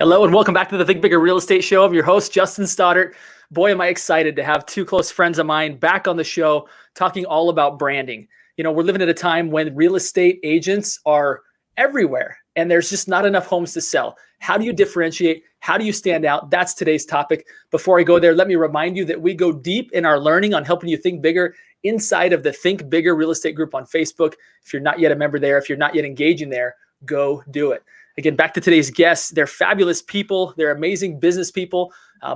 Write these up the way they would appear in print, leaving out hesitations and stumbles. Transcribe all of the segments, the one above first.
Hello and welcome back to the Think Bigger Real Estate Show. I'm your host, Justin Stoddart. Boy, am I excited to have two close friends of mine back on the show talking all about branding. You know, we're living at a time when real estate agents are everywhere and there's just not enough homes to sell. How do you differentiate? How do you stand out? That's today's topic. Before I go there, let me remind you that we go deep in our learning on helping you think bigger inside of the Think Bigger Real Estate group on Facebook. If you're not yet a member there, if you're not yet engaging there, go do it. Again, back to today's guests. They're fabulous people. They're amazing business people.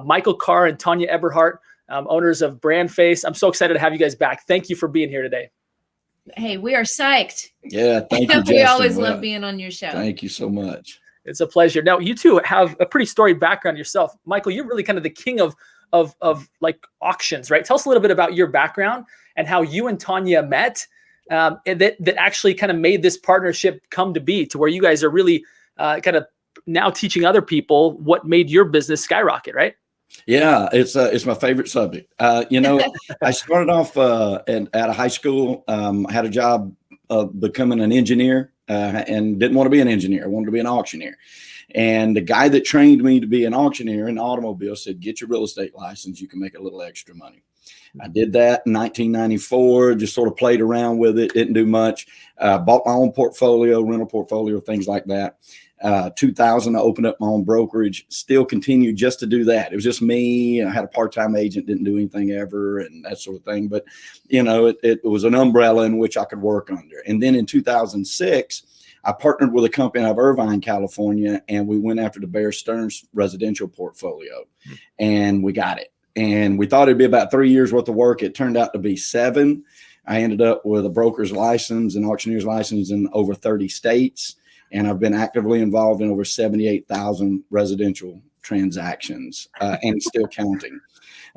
Michael Carr and Tanya Eberhardt, owners of BrandFace. I'm so excited to have you guys back. Thank you for being here today. Hey, we are psyched. Yeah, thank you, Justin. We always love being on your show. Thank you so much. It's a pleasure. Now, you two have a pretty storied background yourself. Michael, you're really kind of the king of like auctions, right? Tell us a little bit about your background and how you and Tanya met, and that actually kind of made this partnership come to be, to where you guys are really kind of now teaching other people what made your business skyrocket, right? Yeah, it's my favorite subject. I started off at a high school. I had a job becoming an engineer and didn't want to be an engineer. I wanted to be an auctioneer. And the guy that trained me to be an auctioneer in the automobile said, get your real estate license. You can make a little extra money. I did that in 1994, just sort of played around with it, didn't do much. Bought my own portfolio, rental portfolio, things like that. 2000, I opened up my own brokerage, still continued just to do that. It was just me. I had a part-time agent, didn't do anything ever and that sort of thing. But, you know, it was an umbrella in which I could work under. And then in 2006, I partnered with a company out of Irvine, California, and we went after the Bear Stearns residential portfolio, and we got it. And we thought it'd be about 3 years worth of work. It turned out to be 7. I ended up with a broker's license and auctioneer's license in over 30 states. And I've been actively involved in over 78,000 residential transactions and still counting.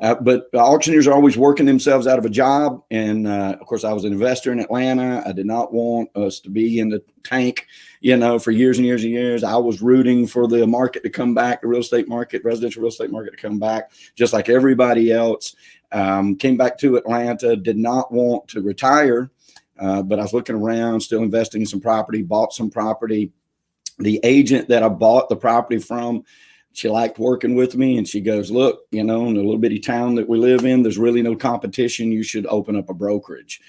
But auctioneers are always working themselves out of a job. And of course, I was an investor in Atlanta. I did not want us to be in the tank, you know, for years and years and years. I was rooting for the market to come back, the real estate market, residential real estate market to come back, just like everybody else. Came back to Atlanta, did not want to retire. But I was looking around, still investing in some property, bought some property. The agent that I bought the property from, she liked working with me, and she goes, look, you know, in the little bitty town that we live in, there's really no competition. You should open up a brokerage.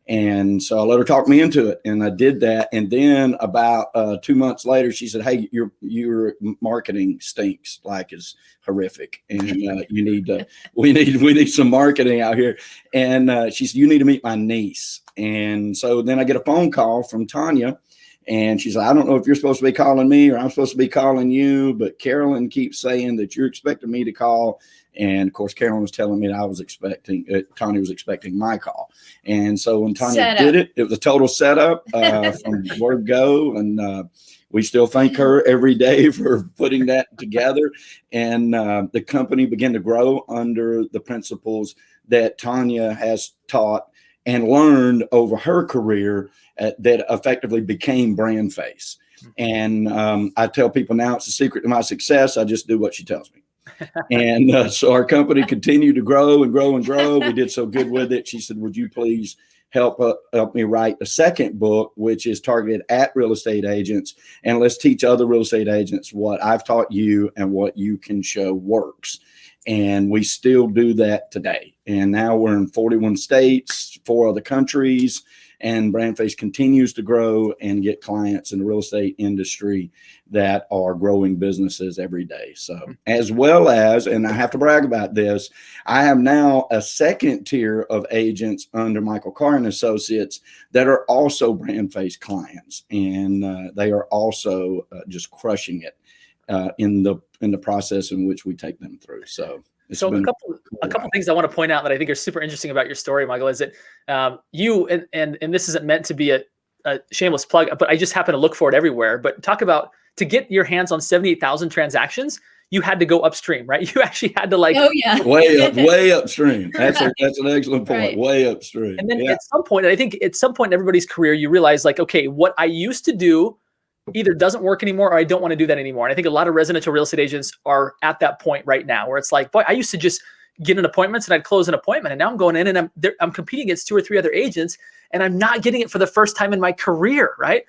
And so I let her talk me into it, and I did that. And then about 2 months later, she said, hey, your marketing stinks, like is horrific. And you need we need some marketing out here. And she said, you need to meet my niece. And so then I get a phone call from Tanya. And she's like, I don't know if you're supposed to be calling me or I'm supposed to be calling you, but Carolyn keeps saying that you're expecting me to call. And of course, Carolyn was telling me that I was expecting, Tanya was expecting my call. And so when Tanya did it, it was a total setup from word go. And we still thank her every day for putting that together. And the company began to grow under the principles that Tanya has taught and learned over her career that effectively became BrandFace. And I tell people now it's the secret to my success. I just do what she tells me. And so our company continued to grow and grow and grow. We did so good with it. She said, would you please help me write a second book, which is targeted at real estate agents. And let's teach other real estate agents what I've taught you and what you can show works. And we still do that today. And now we're in 41 states, 4 other countries, and BrandFace continues to grow and get clients in the real estate industry that are growing businesses every day. So as well as, and I have to brag about this, I have now a second tier of agents under Michael Carr and Associates that are also BrandFace clients. And they are also just crushing it in the process in which we take them through. So a couple things I want to point out that I think are super interesting about your story, Michael, is that you and this isn't meant to be a shameless plug, but I just happen to look for it everywhere. But talk about, to get your hands on 78,000 transactions, you had to go upstream, right? You actually had to way upstream. That's an excellent point. Right. Way upstream. And then at some point, I think at some point in everybody's career, you realize like, okay, what I used to do either doesn't work anymore or I don't want to do that anymore. And I think a lot of residential real estate agents are at that point right now where it's like, boy, I used to just get in appointments and I'd close an appointment, and now I'm going in and I'm competing against 2 or 3 other agents, and I'm not getting it for the first time in my career, right?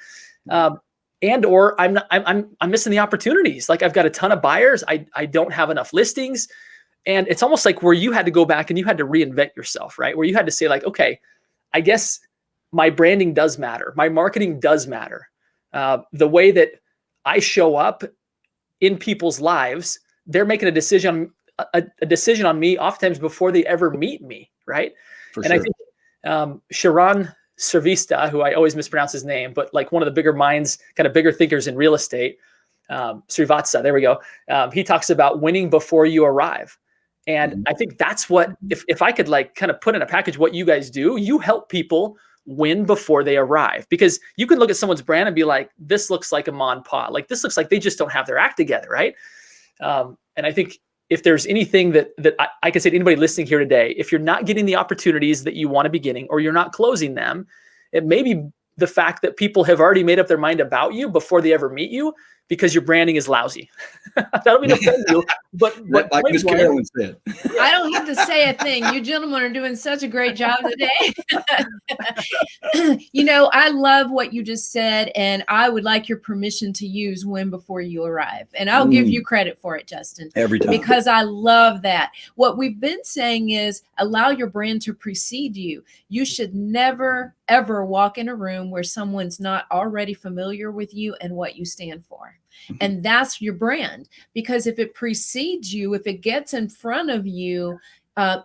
or I'm missing the opportunities. Like I've got a ton of buyers. I don't have enough listings. And it's almost like where you had to go back and you had to reinvent yourself, right? Where you had to say like, okay, I guess my branding does matter. My marketing does matter. The way that I show up in people's lives, they're making a decision on me oftentimes before they ever meet me, right? For and sure. I think Sharon Servista, who I always mispronounce his name, but like one of the bigger minds, kind of bigger thinkers in real estate, Srivatsa, there we go. He talks about winning before you arrive. And I think that's what, if I could like kind of put in a package what you guys do, you help people win before they arrive. Because you can look at someone's brand and be like, this looks like a mon pa. Like this looks like they just don't have their act together, right? And I think if there's anything that I can say to anybody listening here today, if you're not getting the opportunities that you want to be getting, or you're not closing them, it may be the fact that people have already made up their mind about you before they ever meet you, because your branding is lousy. I don't mean to offend you, but like Miss Carolyn said, I don't have to say a thing. You gentlemen are doing such a great job today. I love what you just said, and I would like your permission to use win before you arrive. And I'll give you credit for it, Justin. Every time. Because I love that. What we've been saying is allow your brand to precede you. You should never, ever walk in a room where someone's not already familiar with you and what you stand for. And that's your brand, because if it precedes you, if it gets in front of you,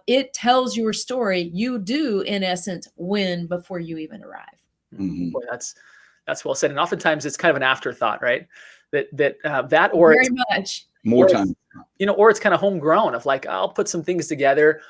it tells your story. You do, in essence, win before you even arrive. Boy, that's well said. And oftentimes it's kind of an afterthought, right? That or very much more time, or it's kind of homegrown of like, I'll put some things together.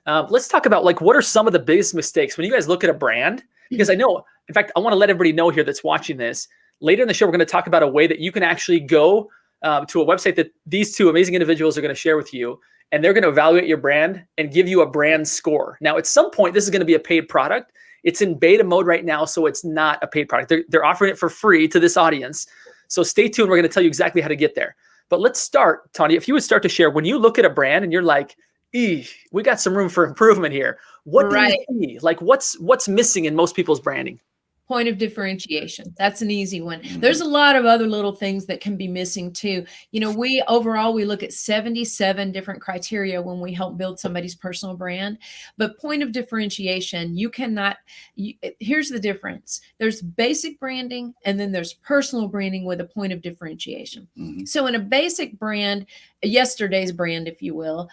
Let's talk about like, what are some of the biggest mistakes when you guys look at a brand? Because I know, in fact, I want to let everybody know here that's watching this. Later in the show, we're going to talk about a way that you can actually go to a website that these two amazing individuals are going to share with you, and they're going to evaluate your brand and give you a brand score. Now, at some point, this is going to be a paid product. It's in beta mode right now, so it's not a paid product. They're offering it for free to this audience. So stay tuned. We're going to tell you exactly how to get there. But let's start, Tanya, if you would start to share, when you look at a brand and you're like, we got some room for improvement here. What do you see? Like what's missing in most people's branding? Point of differentiation. That's an easy one. There's a lot of other little things that can be missing too. We look at 77 different criteria when we help build somebody's personal brand. But point of differentiation, here's the difference. There's basic branding, and then there's personal branding with a point of differentiation. So in a basic brand, yesterday's brand, if you will,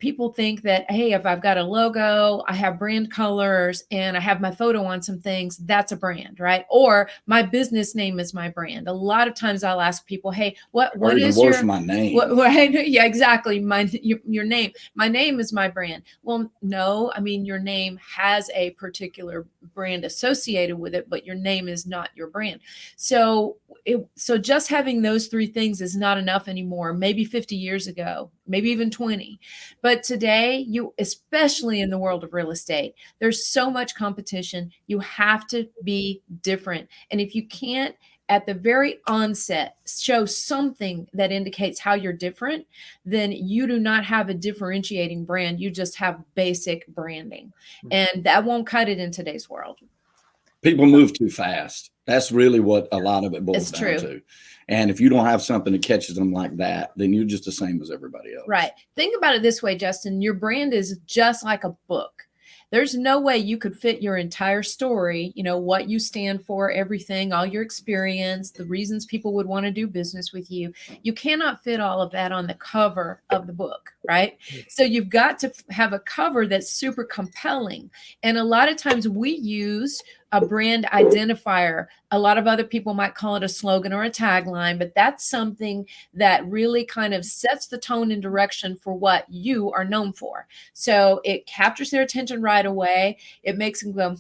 people think that, hey, if I've got a logo, I have brand colors, and I have my photo on some things, that's a brand, right? Or my business name is my brand. A lot of times I'll ask people, hey, what is my name? Yeah, exactly. Your name. My name is my brand. Well, no, I mean, your name has a particular brand associated with it, but your name is not your brand. So just having those three things is not enough anymore. Maybe 50 years ago, maybe even 20. But today, especially in the world of real estate, there's so much competition. You have to be different. And if you can't, at the very onset, show something that indicates how you're different, then you do not have a differentiating brand. You just have basic branding. And that won't cut it in today's world. People move too fast. That's really what a lot of it boils down to. And if you don't have something that catches them like that, then you're just the same as everybody else. Right. Think about it this way, Justin. Your brand is just like a book. There's no way you could fit your entire story, what you stand for, everything, all your experience, the reasons people would want to do business with you. You cannot fit all of that on the cover of the book, right? So you've got to have a cover that's super compelling. And a lot of times we use a brand identifier. A lot of other people might call it a slogan or a tagline, but that's something that really kind of sets the tone and direction for what you are known for. So it captures their attention right away. It makes them go,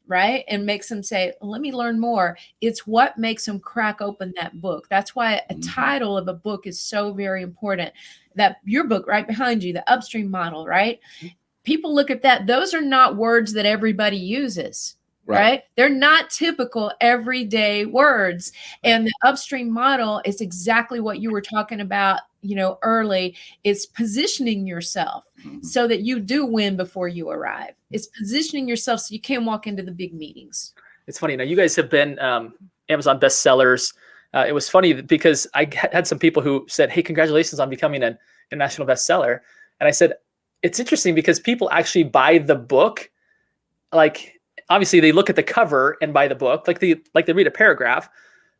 right? And makes them say, let me learn more. It's what makes them crack open that book. That's why a title of a book is so very important. That your book right behind you, the Upstream Model, right? People look at that. Those are not words that everybody uses. Right? They're not typical everyday words. And the Upstream Model is exactly what you were talking about, early. It's positioning yourself so that you do win before you arrive. It's positioning yourself so you can walk into the big meetings. It's funny. Now, you guys have been Amazon bestsellers. It was funny because I had some people who said, "Hey, congratulations on becoming an international bestseller." And I said, it's interesting because people actually buy the book. Like, obviously they look at the cover and buy the book, like they read a paragraph,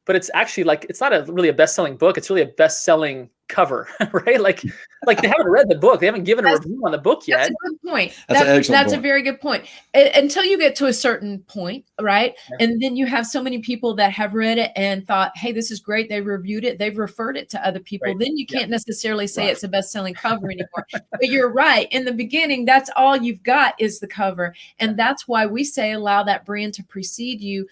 but it's actually like, it's not really a best-selling book. It's really a best-selling cover, right? Like they haven't read the book. They haven't given a review on the book yet. That's a good point. That's an excellent That's point. a very good point. Until you get to a certain point, right? Yeah. And then you have so many people that have read it and thought, hey, this is great. They reviewed it. They've referred it to other people. Right. Then you can't necessarily say Right. it's a best-selling cover anymore. But you're right. In the beginning, that's all you've got is the cover. And that's why we say allow that brand to precede you,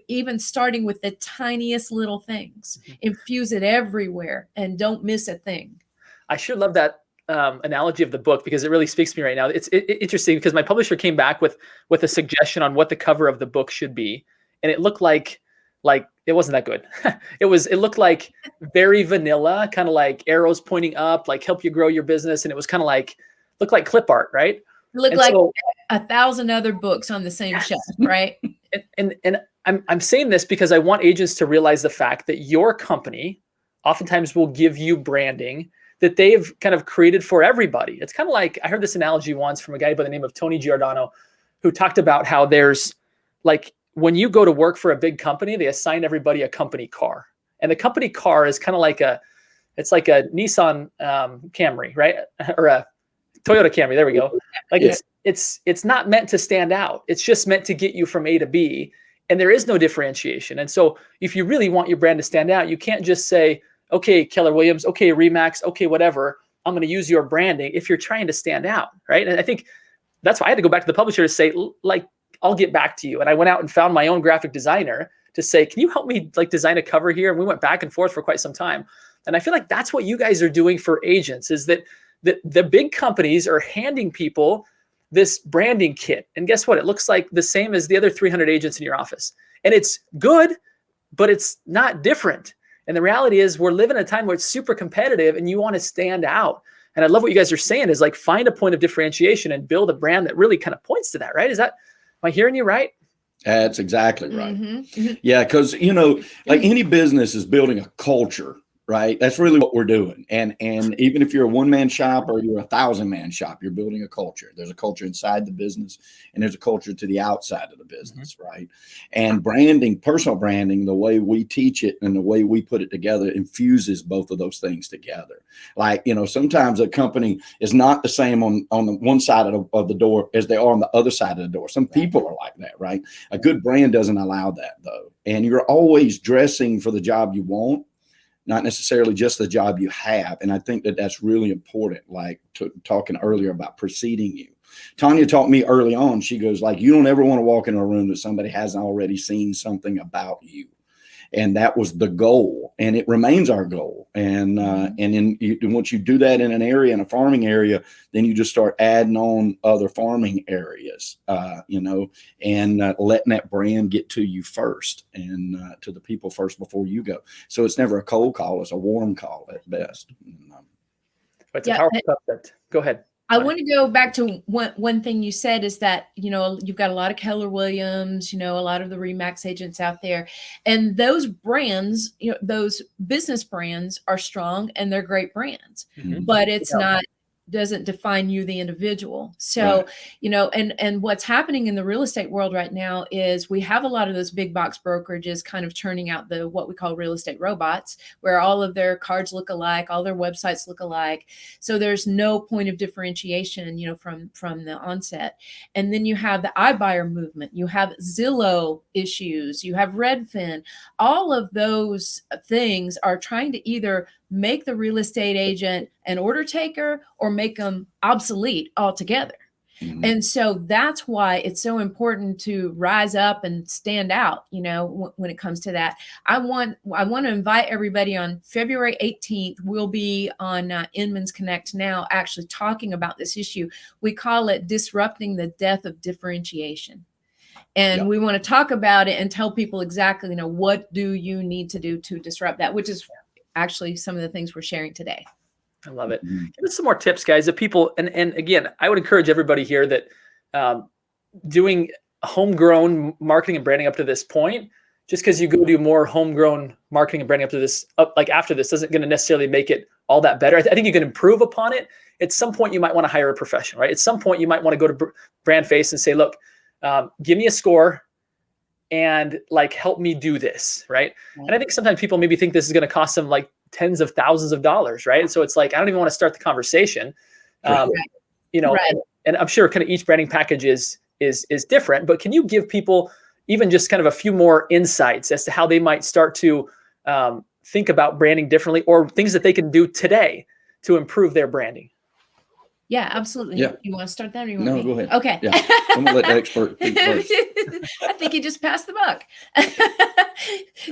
even starting with the tiniest little things. Infuse it everywhere and don't miss a thing. I sure love that analogy of the book because it really speaks to me right now. It's interesting because my publisher came back with a suggestion on what the cover of the book should be, and it looked like it wasn't that good. It looked like very vanilla, kind of like arrows pointing up, like help you grow your business, and it was kind of like looked like clip art, right? Look And like so- 1,000 other books on the same Yes. shelf, right? And I'm saying this because I want agents to realize the fact that your company oftentimes will give you branding that they've kind of created for everybody. It's kind of like, I heard this analogy once from a guy by the name of Tony Giordano, who talked about how there's like, when you go to work for a big company, they assign everybody a company car. And the company car is kind of like it's like a Nissan Camry, right? Or a Toyota Camry, there we go. Like Yeah. it's not meant to stand out. It's just meant to get you from A to B. And there is no differentiation. And so if you really want your brand to stand out, you can't just say, okay, Keller Williams, okay, Remax, okay, whatever, I'm going to use your branding if you're trying to stand out, right? And I think that's why I had to go back to the publisher to say, like, I'll get back to you. And I went out and found my own graphic designer to say, can you help me like design a cover here? And we went back and forth for quite some time. And I feel like that's what you guys are doing for agents, is that the big companies are handing people this branding kit. And guess what? It looks like the same as the other 300 agents in your office. And it's good, but it's not different. And the reality is we're living in a time where it's super competitive and you want to stand out. And I love what you guys are saying is like, find a point of differentiation and build a brand that really kind of points to that, right? Am I hearing you right? That's exactly right. Mhm. Yeah, because like any business is building a culture, right? That's really what we're doing. And even if you're a one-man shop or you're a 1,000-man shop, you're building a culture. There's a culture inside the business and there's a culture to the outside of the business, right? And branding, personal branding, the way we teach it and the way we put it together infuses both of those things together. Like, sometimes a company is not the same on the one side of the door as they are on the other side of the door. Some people are like that, right? A good brand doesn't allow that though. And you're always dressing for the job you want, not necessarily just the job you have. And I think that that's really important, like talking earlier about preceding you. Tanya taught me early on, she goes like, you don't ever want to walk into a room that somebody hasn't already seen something about you. And that was the goal. And it remains our goal. And once you do that in an area, in a farming area, then you just start adding on other farming areas, and letting that brand get to you first and to the people first before you go. So it's never a cold call. It's a warm call at best. It's a powerful concept. Go ahead. I want to go back to one thing you said is that, you've got a lot of Keller Williams, a lot of the Remax agents out there, and those brands, those business brands are strong and they're great brands, but it's doesn't define you, the individual. So, and what's happening in the real estate world right now is we have a lot of those big box brokerages kind of turning out what we call real estate robots, where all of their cards look alike, all their websites look alike. So there's no point of differentiation, from the onset. And then you have the iBuyer movement, you have Zillow issues, you have Redfin. All of those things are trying to either make the real estate agent an order taker or make them obsolete altogether. And so that's why it's so important to rise up and stand out, when it comes to that. I want to invite everybody on February 18th. We'll be on Inman's Connect now, actually talking about this issue. We call it disrupting the death of differentiation. And we want to talk about it and tell people exactly, what do you need to do to disrupt that, which is actually some of the things we're sharing today. I love it. Give us some more tips, guys. If people, and again, I would encourage everybody here that doing homegrown marketing and branding up to this point, just because you go do more homegrown marketing and branding after this doesn't going to necessarily make it all that better. I think you can improve upon it. At some point, you might want to hire a professional, right? At some point, you might want to go to BrandFace and say, look, give me a score and like help me do this, right? And I think sometimes people maybe think this is going to cost them like tens of thousands of dollars, right? And so it's like I don't even want to start the conversation, you know. Right. And I'm sure kind of each branding package is different, but can you give people even just kind of a few more insights as to how they might start to think about branding differently, or things that they can do today to improve their branding? Yeah, absolutely. Yeah. You want to start that, or you want No, me? go ahead. Okay. Yeah. I'm gonna let the expert speak first. I think you just passed the buck.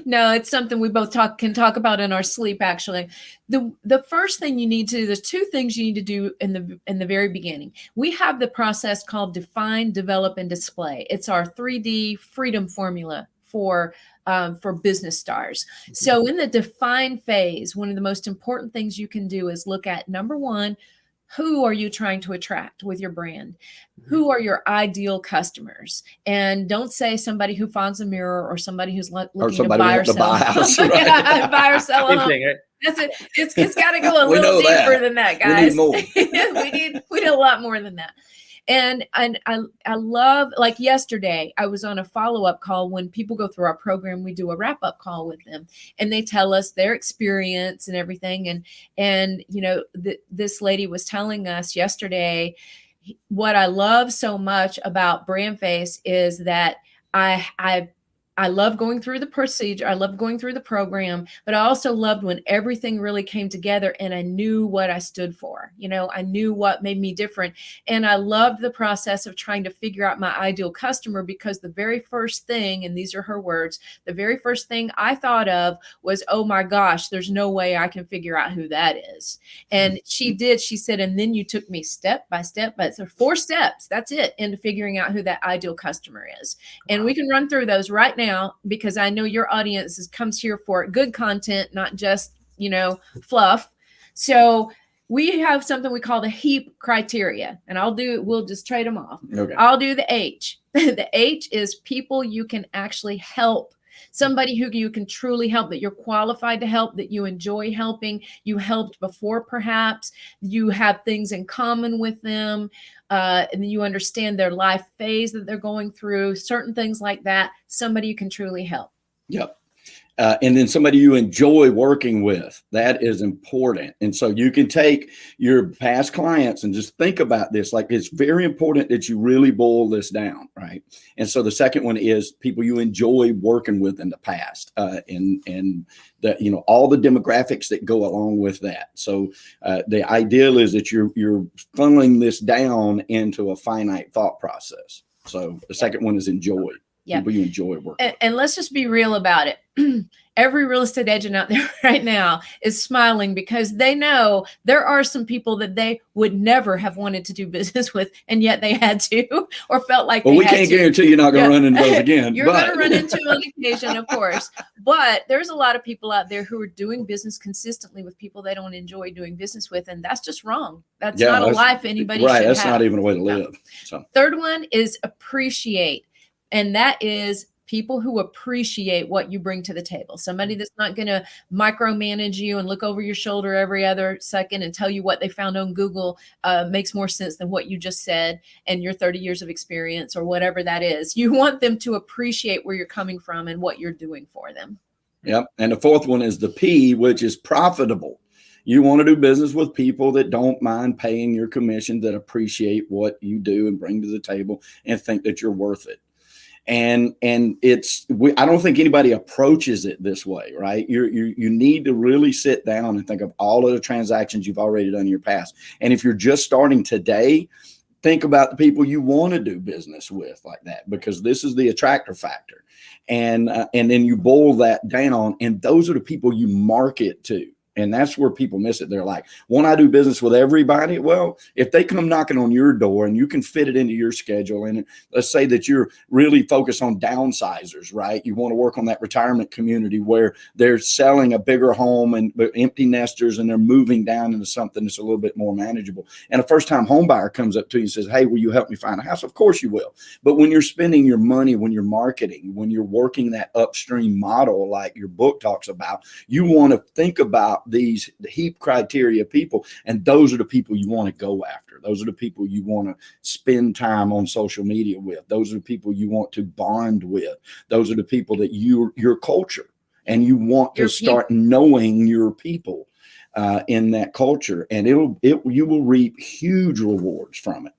No, it's something we both can talk about in our sleep. Actually, the first thing you need to do, there's two things you need to do in the very beginning. We have the process called define, develop, and display. It's our 3D freedom formula for business stars. So in the define phase, one of the most important things you can do is look at, number one, who are you trying to attract with your brand? Who are your ideal customers? And don't say somebody who finds a mirror, or somebody who's looking to buy or sell a house. Right? Buy or sell a Same home. thing, right? That's it. It's got to go a We little know that. deeper than that, guys. We need more. we need a lot more than that. And I love, like yesterday, I was on a follow-up call. When people go through our program, we do a wrap-up call with them, and they tell us their experience and everything. And you know, this lady was telling us yesterday, what I love so much about BrandFace is that I love going through the procedure. I love going through the program, but I also loved when everything really came together and I knew what I stood for. You know, I knew what made me different. And I loved the process of trying to figure out my ideal customer, because the very first thing, and these are her words, the very first thing I thought of was, oh my gosh, there's no way I can figure out who that is. And she did. She said, and then you took me step by step, but so 4 steps, that's it, into figuring out who that ideal customer is. And we can run through those right now, because I know your audience comes here for good content, not just, you know, fluff. So we have something we call the HEAP criteria, and we'll just trade them off. Okay. I'll do the H. The H is people you can actually help. Somebody who you can truly help, that you're qualified to help, that you enjoy helping, you helped before perhaps, you have things in common with them, and you understand their life phase that they're going through, certain things like that, somebody you can truly help. Yep. And then somebody you enjoy working with. That is important. And so you can take your past clients and just think about this. Like, it's very important that you really boil this down, right? And so the second one is people you enjoy working with in the past, and that, you know, all the demographics that go along with that. So the ideal is that you're funneling this down into a finite thought process. So the second one is enjoy. Yeah. People you enjoy working with. And let's just be real about it. Every real estate agent out there right now is smiling, because they know there are some people that they would never have wanted to do business with, and yet they had to, or felt like Well, they we had can't to. guarantee you're not going to run into those again. You're going to run into an occasion, of course. But there's a lot of people out there who are doing business consistently with people they don't enjoy doing business with, and that's just wrong. That's not a life anybody should have. Right, that's not even a way to live. So Third one is appreciate. And that is people who appreciate what you bring to the table. Somebody that's not going to micromanage you and look over your shoulder every other second and tell you what they found on Google makes more sense than what you just said and your 30 years of experience or whatever that is. You want them to appreciate where you're coming from and what you're doing for them. Yep. And the fourth one is the P, which is profitable. You want to do business with people that don't mind paying your commission, that appreciate what you do and bring to the table and think that you're worth it. And I don't think anybody approaches it this way, right? You need to really sit down and think of all of the transactions you've already done in your past. And if you're just starting today, think about the people you want to do business with like that, because this is the attractor factor. And then you boil that down, and those are the people you market to. And that's where people miss it. They're like, won't I do business with everybody? Well, if they come knocking on your door and you can fit it into your schedule, and let's say that you're really focused on downsizers, right? You want to work on that retirement community where they're selling a bigger home and empty nesters, and they're moving down into something that's a little bit more manageable. And a first-time home buyer comes up to you and says, hey, will you help me find a house? Of course you will. But when you're spending your money, when you're marketing, when you're working that upstream model like your book talks about, you want to think about these HEAP criteria people, and those are the people you want to go after. Those are the people you want to spend time on social media with. Those are the people you want to bond with. Those are the people that your culture, and you want to start knowing your people in that culture, and you will reap huge rewards from it.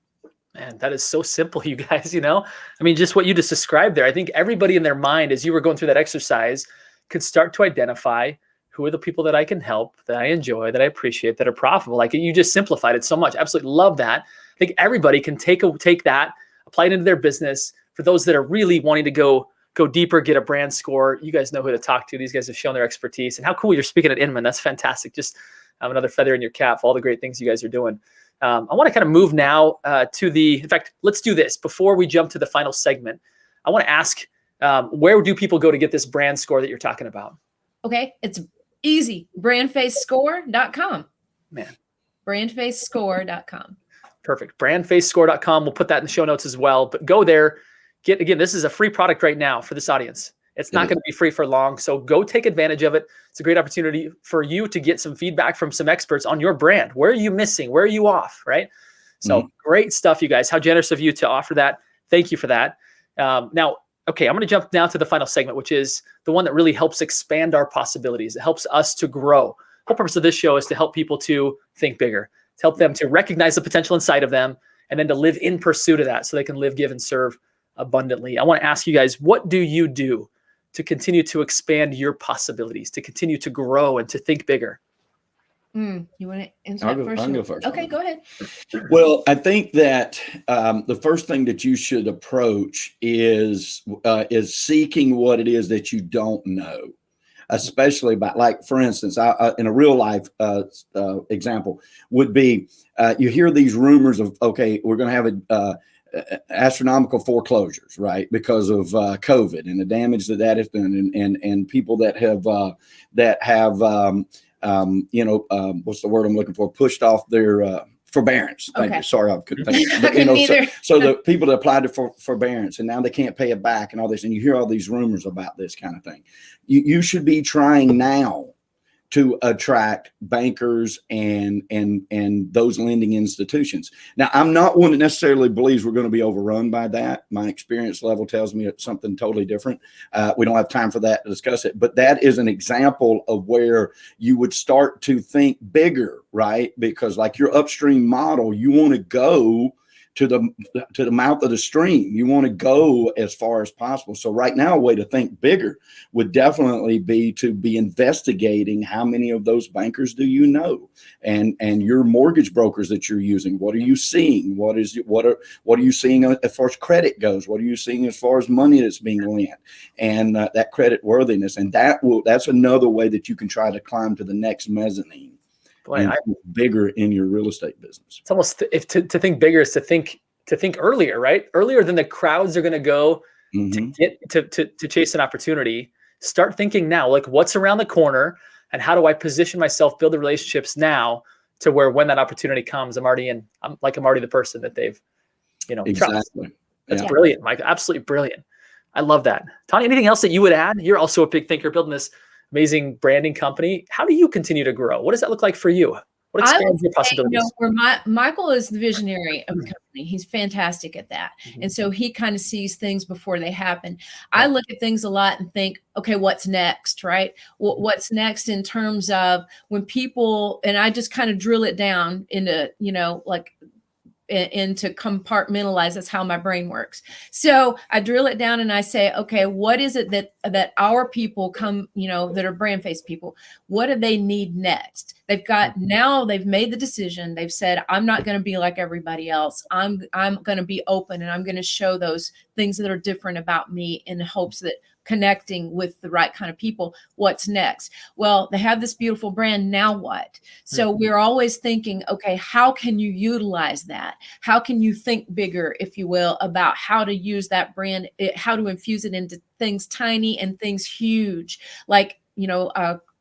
Man, that is so simple, you guys. I mean, just what you just described there. I think everybody in their mind, as you were going through that exercise, could start to identify who are the people that I can help, that I enjoy, that I appreciate, that are profitable. Like, you just simplified it so much. Absolutely love that. I think everybody can take that, apply it into their business. For those that are really wanting to go deeper, get a brand score, you guys know who to talk to. These guys have shown their expertise, and how cool you're speaking at Inman. That's fantastic. Just another feather in your cap for all the great things you guys are doing. I want to kind of move now in fact, let's do this. Before we jump to the final segment, I want to ask, where do people go to get this brand score that you're talking about? Okay, it's easy. Brandfacescore.com. Man. Brandfacescore.com. Perfect. Brandfacescore.com. We'll put that in the show notes as well. But go there. Again, this is a free product right now for this audience. It's not going to be free for long. So go take advantage of it. It's a great opportunity for you to get some feedback from some experts on your brand. Where are you missing? Where are you off? Right? So great stuff, you guys. How generous of you to offer that. Thank you for that. Now, okay, I'm going to jump now to the final segment, which is the one that really helps expand our possibilities. It helps us to grow. The whole purpose of this show is to help people to think bigger, to help them to recognize the potential inside of them, and then to live in pursuit of that so they can live, give, and serve abundantly. I want to ask you guys, what do you do to continue to expand your possibilities, to continue to grow and to think bigger? You want to answer that first? I'll go first. Okay, go ahead. Well, I think that the first thing that you should approach is seeking what it is that you don't know, especially about, like, for instance, in a real life example would be, you hear these rumors of, okay, we're going to have astronomical foreclosures, right, because of COVID and the damage that has done, and people that have what's the word I'm looking for? Pushed off their forbearance. Thank you. Sorry, I couldn't think. But, so the people that applied to forbearance and now they can't pay it back and all this, and you hear all these rumors about this kind of thing. You should be trying now to attract bankers and those lending institutions. Now, I'm not one that necessarily believes we're going to be overrun by that. My experience level tells me it's something totally different. We don't have time for that to discuss it, but that is an example of where you would start to think bigger, right? Because like your upstream model, you want to go to the mouth of the stream. You want to go as far as possible. So right now, a way to think bigger would definitely be to be investigating how many of those bankers do you know, and your mortgage brokers that you're using. What are you seeing? What are you seeing as far as credit goes? What are you seeing as far as money that's being lent, and that credit worthiness? And that's another way that you can try to climb to the next mezzanine. Boy, bigger in your real estate business. It's almost, to think bigger is to think earlier, right? Earlier than the crowds are going to go to get to chase an opportunity. Start thinking now, like, what's around the corner, and how do I position myself, build the relationships now to where when that opportunity comes, I'm already the person that they've, exactly. trust. That's brilliant, Mike. Absolutely brilliant. I love that. Tanya, anything else that you would add? You're also a big thinker, building this amazing branding company. How do you continue to grow? What does that look like for you? What expands your possibilities? Where Michael is the visionary of the company. He's fantastic at that. And so he kind of sees things before they happen. I look at things a lot and think, okay, what's next, right? What's next in terms of when people, and I just kind of drill it down into, and to compartmentalize. That's how my brain works. So I drill it down and I say, okay, what is it that our people that are brand face people, what do they need next? They've made the decision. They've said, I'm not going to be like everybody else. I'm going to be open, and I'm going to show those things that are different about me in hopes that connecting with the right kind of people. What's next? Well, they have this beautiful brand. Now what? So we're always thinking, okay, how can you utilize that? How can you think bigger, if you will, about how to use that brand, how to infuse it into things tiny and things huge, like,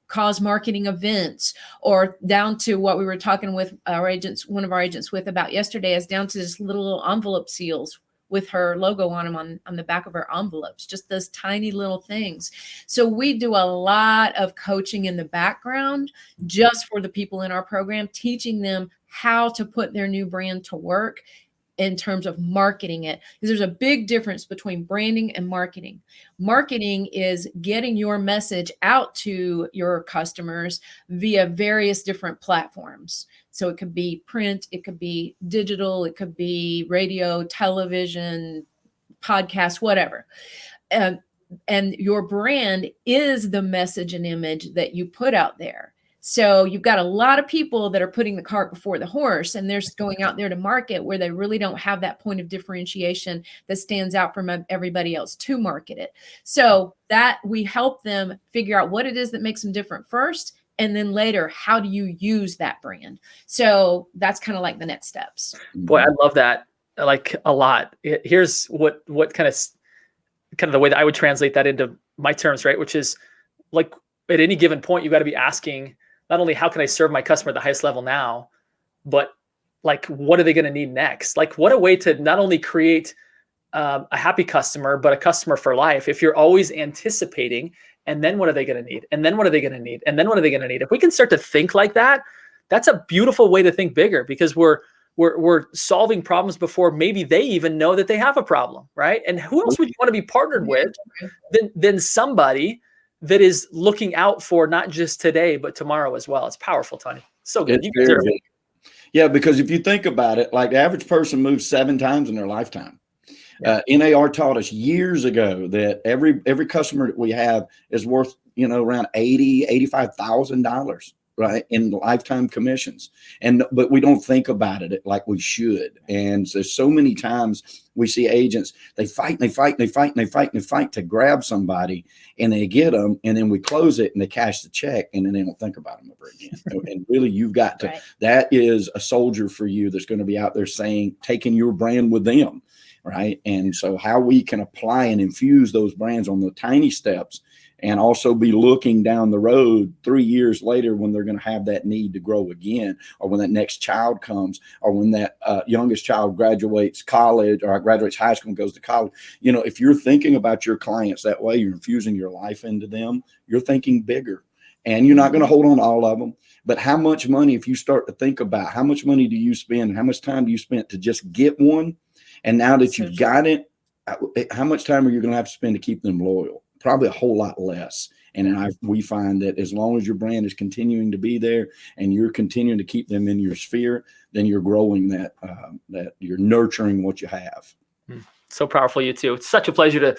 cause marketing events, or down to what we were talking with our agents, one of our agents with about yesterday, is down to just little envelope seals with her logo on them on the back of her envelopes, just those tiny little things. So we do a lot of coaching in the background just for the people in our program, teaching them how to put their new brand to work in terms of marketing it. Because there's a big difference between branding and marketing. Marketing is getting your message out to your customers via various different platforms. So it could be print, it could be digital, it could be radio, television, podcast, whatever. And your brand is the message and image that you put out there. So you've got a lot of people that are putting the cart before the horse, and they're going out there to market where they really don't have that point of differentiation that stands out from everybody else to market it. So that we help them figure out what it is that makes them different first, and then later, how do you use that brand? So that's kind of like the next steps. Boy, I love that, like, a lot. Here's what kind of the way that I would translate that into my terms, right? Which is, like, at any given point, you got to be asking, not only how can I serve my customer at the highest level now, but, like, what are they going to need next? Like, what a way to not only create a happy customer, but a customer for life. If you're always anticipating, and then what are they going to need? And then what are they going to need? And then what are they going to need? If we can start to think like that, that's a beautiful way to think bigger, because we're solving problems before maybe they even know that they have a problem, right? And who else would you want to be partnered with than somebody that is looking out for not just today, but tomorrow as well? It's powerful, Tony. So good. You guys are amazing. Yeah, because if you think about it, like, the average person moves 7 times in their lifetime. NAR taught us years ago that every customer that we have is worth, around $85,000, right, in lifetime commissions. But we don't think about it like we should. And so many times we see agents, they fight to grab somebody, and they get them, and then we close it and they cash the check, and then they don't think about them ever again. And really, you've got to, that is a soldier for you that's going to be out there taking your brand with them. Right. And so how we can apply and infuse those brands on the tiny steps, and also be looking down the road 3 years later when they're going to have that need to grow again, or when that next child comes, or when that youngest child graduates college or graduates high school and goes to college. If you're thinking about your clients that way, you're infusing your life into them, you're thinking bigger, and you're not going to hold on to all of them. But how much money, if you start to think about how much money do you spend, how much time do you spend to just get one? And now that you've got it, how much time are you going to have to spend to keep them loyal? Probably a whole lot less. And we find that as long as your brand is continuing to be there and you're continuing to keep them in your sphere, then you're growing that you're nurturing what you have. So powerful, you two. It's such a pleasure to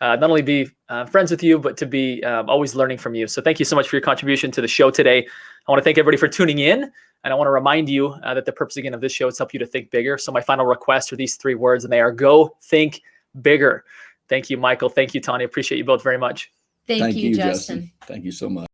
not only be friends with you, but to be always learning from you. So thank you so much for your contribution to the show today. I want to thank everybody for tuning in. And I want to remind you that the purpose, again, of this show is to help you to think bigger. So my final request are these 3 words, and they are: go think bigger. Thank you, Michael. Thank you, Tony. Appreciate you both very much. Thank you, Justin. Thank you so much.